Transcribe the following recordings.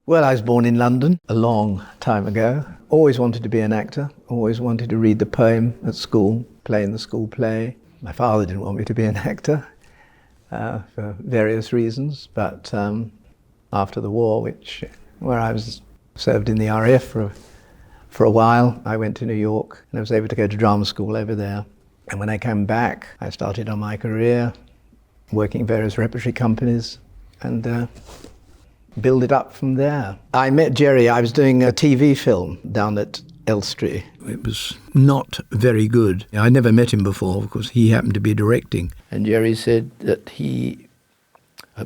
Well, I was born in London a long time ago. Always wanted to be an actor, always wanted to read the poem at school, play in the school play. My father didn't want me to be an actor for various reasons, but after the war, where I was served in the RAF for a while, I went to New York and I was able to go to drama school over there. And when I came back, I started on my career, working in various repertory companies, and build it up from there. I met Jerry. I was doing a TV film down at Elstree. It was not very good. I never met him before because he happened to be directing. And Jerry said that he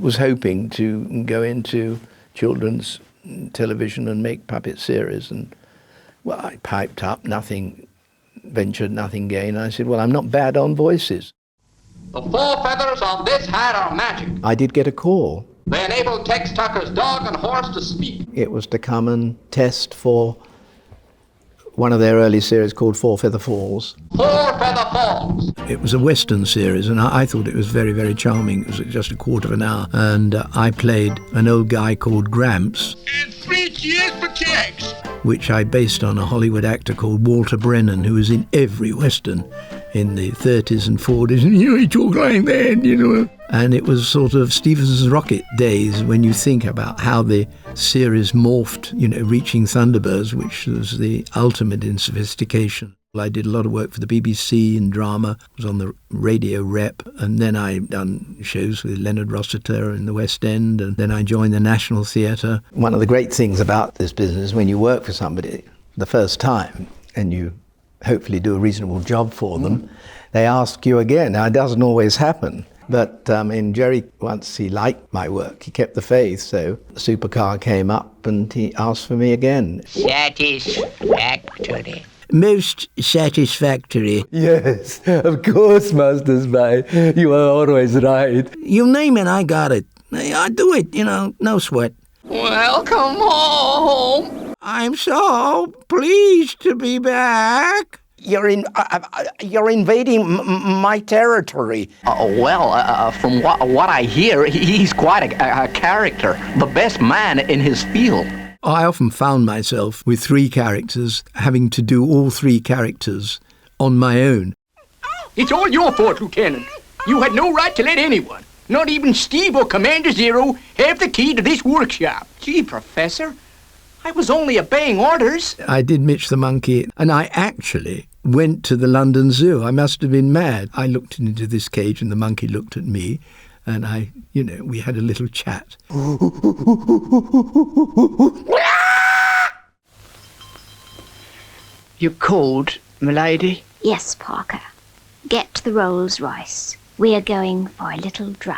was hoping to go into children's television and make puppet series. And well, I piped up, nothing ventured, nothing gained. I said, well, I'm not bad on voices. The 4 feathers on this hat are magic. I did get a call. They enable Tex Tucker's dog and horse to speak. It was to come and test for one of their early series called Four Feather Falls. 4 Feather Falls. It was a Western series, and I thought it was very, very charming. It was just a quarter of an hour, and I played an old guy called Gramps. And 3 cheers for Tex. Which I based on a Hollywood actor called Walter Brennan, who was in every Western in the 30s and 40s, and he talked like that, And it was sort of Stephenson's Rocket days when you think about how the series morphed, reaching Thunderbirds, which was the ultimate in sophistication. I did a lot of work for the BBC in drama, was on the radio rep, and then I done shows with Leonard Rossiter in the West End, and then I joined the National Theatre. One of the great things about this business, when you work for somebody the first time, and you hopefully do a reasonable job for them, they ask you again. Now, it doesn't always happen. But Jerry, once he liked my work, he kept the faith, so the supercar came up and he asked for me again. Satisfactory. Most satisfactory. Yes, of course, Master Spy. You are always right. You name it, I got it. I do it, no sweat. Welcome home. I'm so pleased to be back. You're invading my territory. From what I hear, he's quite a character, the best man in his field. I often found myself with 3 characters, having to do all 3 characters on my own. It's all your fault, Lieutenant. You had no right to let anyone, not even Steve or Commander Zero, have the key to this workshop. Gee, Professor, I was only obeying orders. I did Mitch the Monkey, and I actually went to the London Zoo. I must have been mad. I looked into this cage and the monkey looked at me, and we had a little chat. You cold, m'lady? Yes, Parker. Get to the Rolls-Royce. We are going for a little drive.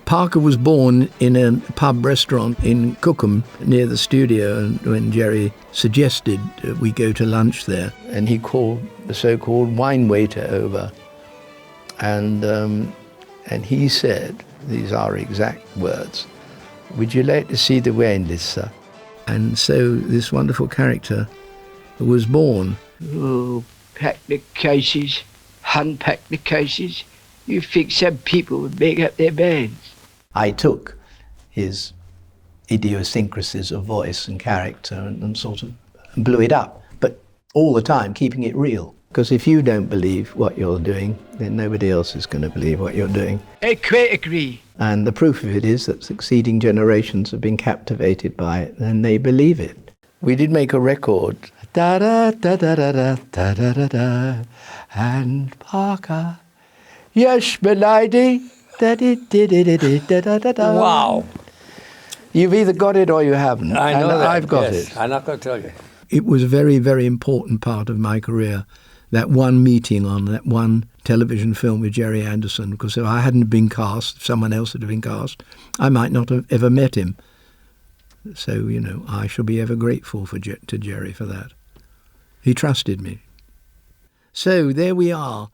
Parker was born in a pub restaurant in Cookham near the studio, and when Jerry suggested we go to lunch there, and he called the so-called wine waiter over, and he said, these are exact words, "Would you like to see the wine list, sir?" And so this wonderful character was born. Oh, pack the cases, unpack the cases. You think some people would make up their minds? I took his idiosyncrasies of voice and character and sort of blew it up, but all the time keeping it real. Because if you don't believe what you're doing, then nobody else is going to believe what you're doing. I quite agree. And the proof of it is that succeeding generations have been captivated by it, and they believe it. We did make a record. Da da da da da da da da da da. And Parker. Yes, m'lady. Wow. You've either got it or you haven't. I know that. I've got it. I'm not going to tell you. It was a very, very important part of my career, that one meeting on that one television film with Jerry Anderson, because if I hadn't been cast, if someone else had been cast, I might not have ever met him. So, I shall be ever grateful to Jerry for that. He trusted me. So there we are.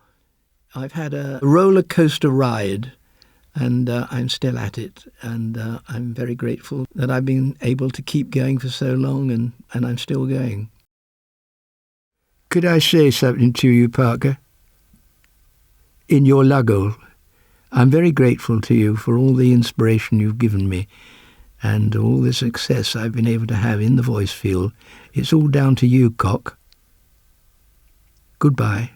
I've had a roller coaster ride, and I'm still at it, and I'm very grateful that I've been able to keep going for so long, and I'm still going. Could I say something to you, Parker? In your luggle, I'm very grateful to you for all the inspiration you've given me, And all the success I've been able to have in the voice field, it's all down to you, Cock. Goodbye.